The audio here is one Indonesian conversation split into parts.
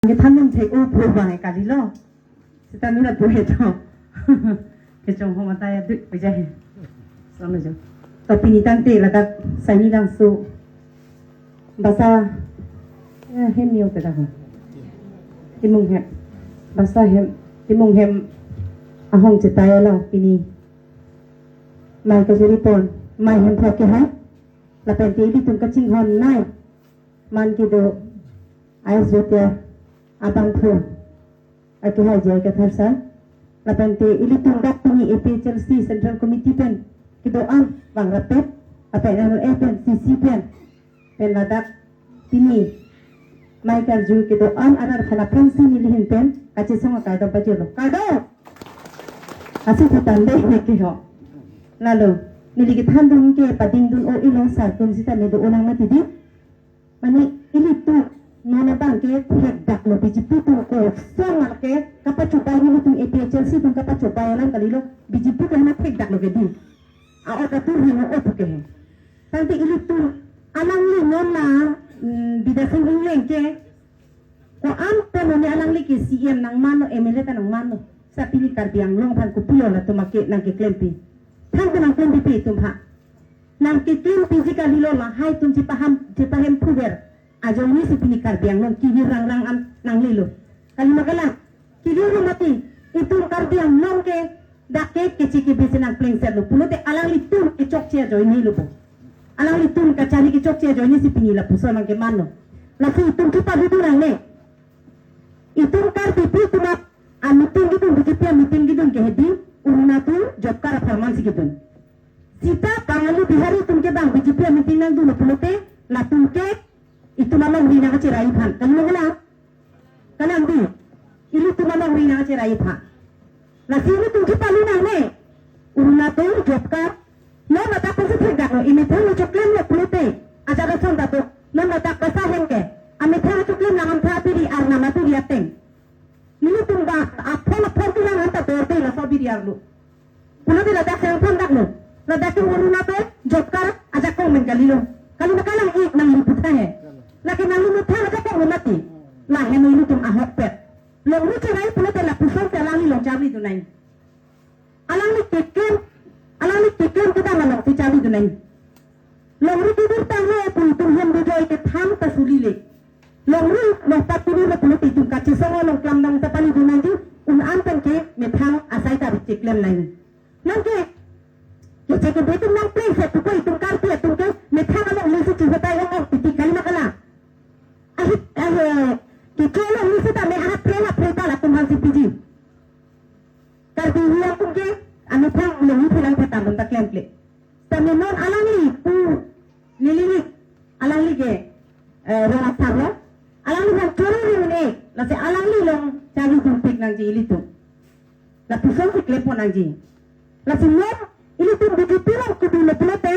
이게 탔는 대고 보방에까지 로 스타미나 보해도 그좀 호마타야 의자해 써놓죠 또 비니탄테 라다 사니랑수 바사 햄이요 그다고 timunghem basa hem timunghem ahong cetaya lo pini mai ka jeripon mai hem thake ha la penti li tum ka chinghon nai man ki do ais jotia abang thu ake hai jai ka tharsa la penti ili tum dak ni APHLC Central Committee pen ki do an bang rapet apa NLA pen CC pen ladak pini Michael Ju ke doan anar khana pensi nilihin pen kachi songa kado bajolo kado asu tande ne ke ho lalu niligi thandung ke pading dun o ilo sa tum sita ne do onang mati di mani ili tu nona bang ke hek dak lo biji putu ko songa ke kapachu bai ni tum APHLC tum kapachu bai lan kalilo biji putu na hek dak lo ke di a o ka tu hino o ke he tanti ili tu alang li nona bidasing ingeng ke ko am peno ni alang liki CM nang mano MLA nang mano sa pili karbiang long pan kupio la tumake nang ke klempi thang nang klempi pe tum ha nang ke klempi jika lilo la hai tum cipahem puber ajo ni si pili karbiang long ki rang rang am nang lilo kali magala ki lilo mati itu karbiang long ke dake ke ciki bisi nang pleng ser lo pulote alang li tum ke chok che jo ni lo alang li tum ka chali ki chok che jo ni si pini la puso nang ke mano la si tum kita bidu nang ne itum kar pipi tuma a meeting gitu bikipi a meeting gitu ke hedi unna tu job kar performance gitu sita pangalu bihari tum ke bang bikipi a meeting nang du no pulote la tum ke itu mama wina ka cirai phan kamu ngala kana ambi ilu tu mama wina ka cirai phan la si ilu tum kita lu nang ne unna tu job kar no mata pasi thek no ini thang choklem le pulote aja ra chon da to no mata pasa hengke ami thang choklem la am tha piri ar nama tu diateng nilu tumba apon tu lang anta dorte la so biri arlu pulote la da khang thang dak no la da tu uruna pe job kar aja ko men galilo kalu nakalang ik nang liput he laki nang lumut thang ka ko mati la he no ilu tum ahok pet lo ru cerai pulote la pusong te lang lo jabli tu nai alang ni tekem alani tekem kita malang si cari dunai longru tidur tangi pun tumhem bujoi ke tham ta sulile longru long paturi le puluti tum kaci songo long klam nang tapani dunai di un antan ke me tham asai ta biceklem nai nang ke ceke betul nang place tu ko itum kar pe tum ke me tham along lisi cibatai ong piti kali makala ahit ke kelo lisi ta me aha prela la tum hansi piji karbi hiang kum ke anu thang lehi philang pe tam ta klem ple tamne non alangli pu lili alangli ke rona thangla alangli han chori ni ne la se alangli long chali tum pik nang ji ili tu la pusong ki klep nang ji la se non ili tu bi pilang ku le plete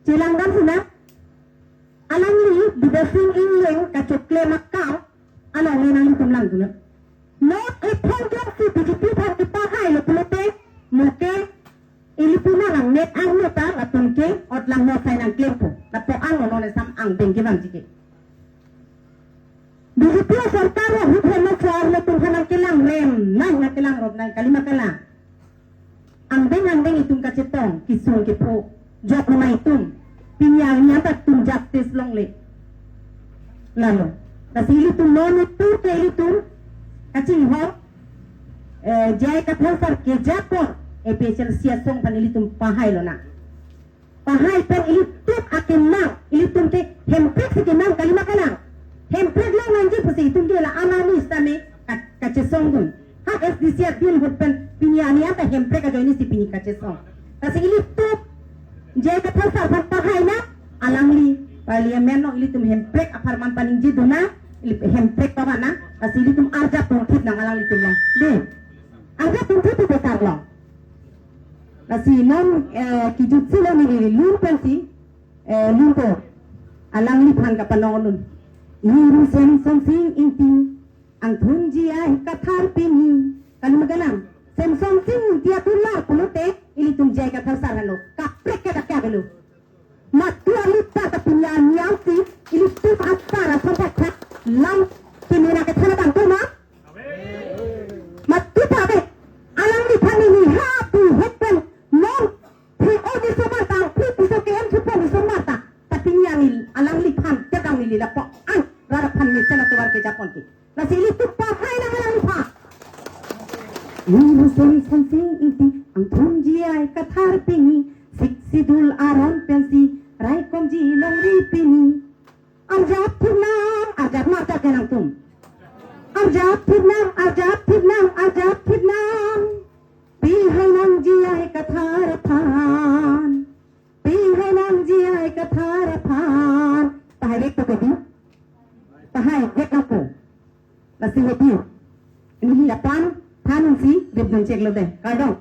cilang dan sina alangli bidasing ingeng ka chokle makau alangli nang tum lang tu no e thang si bi thang ki pa hai le plete muke ili puna lang net ang nota atun ke ot lang no sai nang klempo tapo ang no le sam ang bengke bang jike BJP sarkar hu phena char le tum hanang kelang rem nang na kelang rob nang kalima kala ang beng itum ka cetong kisung ke po job na itum pinyang nya ta tum justice long le lalo tasili tum no tu ke ili tum kaching ho jai ka thasar ke japo APHLC song panili tum pahai lo na pahai pen ili tuk akin nang ili tum ke hempek ke nang kalima kana hempek lang nanji pusi tum ke la anani stame kache song gun ha SDC din hutpen pinyani ata hempek ka joini si pini kache song kasi ili tuk jai ka thasar pan pahai na alangli parliament no ili tum hempek aparman paning ji duna ili hempek pa na kasi ili tum arja pungkit nang alangli tum long de arja pungkit tu besar long kasi non kijutsi lo ni lun pensi lun ko alang li phang ka panon ni sen sing inting ang thunji ai kathar pini kan magalam sen sing dia tular pulote ili tum jai ka thasar halo kaprek ka kya galo matu alita ta pinya nyausi ili tum asara sampai lam kimina ka thana lila po ang rarapan ni senatuar ke Japon ki la sili tu pa hai na lang pa Iru soli sansing inti ang thunji ai kathar pini siksidul aron pensi rai komji longri pini arjat phirnam arjat marta kenang tum arjat phirnam pihanang ji ai kathar phan pihanang ji ai kathar phan pahai rek to kedi pahai rek aku la si heti ini la plan thanung si rib dun cek lo de ka dong